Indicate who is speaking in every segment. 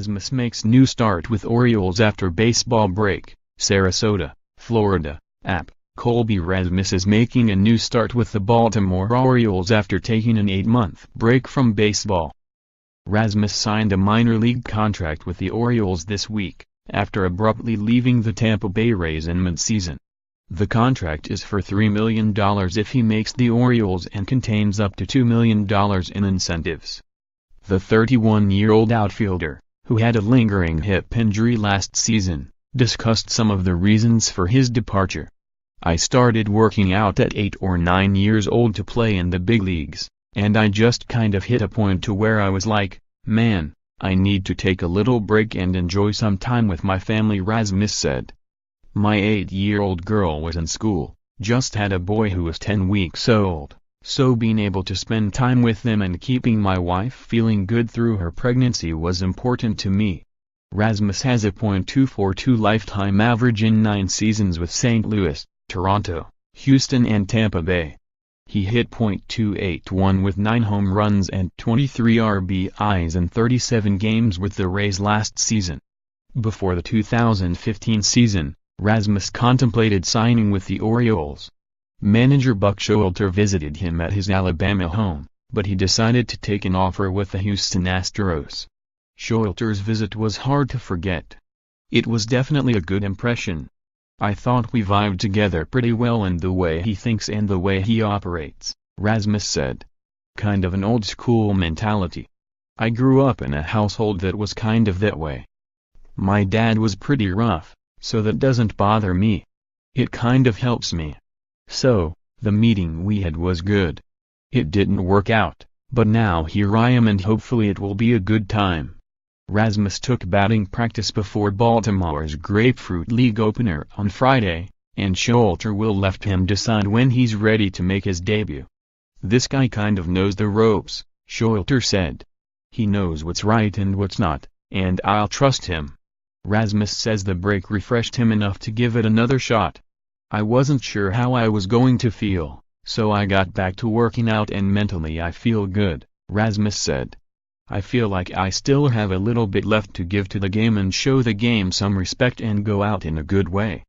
Speaker 1: Rasmus makes new start with Orioles after baseball break. Sarasota, Florida. Colby Rasmus is making a new start with the Baltimore Orioles after taking an 8-month break from baseball. Rasmus signed a minor league contract with the Orioles this week, after abruptly leaving the Tampa Bay Rays in midseason. The contract is for $3 million if he makes the Orioles and contains up to $2 million in incentives. The 31-year-old outfielder, who had a lingering hip injury last season, discussed some of the reasons for his departure. "I started working out at 8 or 9 years old to play in the big leagues, and I just kind of hit a point to where I was like, man, I need to take a little break and enjoy some time with my family," Rasmus said. "My 8-year-old girl was in school, just had a boy who was 10 weeks old, so being able to spend time with them and keeping my wife feeling good through her pregnancy was important to me." Rasmus has a .242 lifetime average in 9 seasons with St. Louis, Toronto, Houston and Tampa Bay. He hit .281 with 9 home runs and 23 RBIs in 37 games with the Rays last season. Before the 2015 season, Rasmus contemplated signing with the Orioles. Manager Buck Showalter visited him at his Alabama home, but he decided to take an offer with the Houston Astros. Showalter's visit was hard to forget. "It was definitely a good impression. I thought we vibed together pretty well in the way he thinks and the way he operates," Rasmus said. "Kind of an old-school mentality. I grew up in a household that was kind of that way. My dad was pretty rough, so that doesn't bother me. It kind of helps me. So, the meeting we had was good. It didn't work out, but now here I am and hopefully it will be a good time." Rasmus took batting practice before Baltimore's Grapefruit League opener on Friday, and Showalter will let him decide when he's ready to make his debut. "This guy kind of knows the ropes," Showalter said. "He knows what's right and what's not, and I'll trust him." Rasmus says the break refreshed him enough to give it another shot. "I wasn't sure how I was going to feel, so I got back to working out and mentally I feel good," Rasmus said. "I feel like I still have a little bit left to give to the game and show the game some respect and go out in a good way."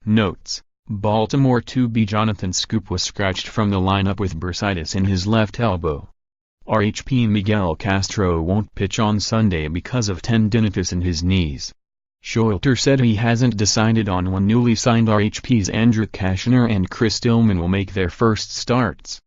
Speaker 1: Notes: Baltimore 2B Jonathan Scoop was scratched from the lineup with bursitis in his left elbow. RHP Miguel Castro won't pitch on Sunday because of tendinitis in his knees. Showalter said he hasn't decided on when newly signed RHPs Andrew Kashner and Chris Tillman will make their first starts.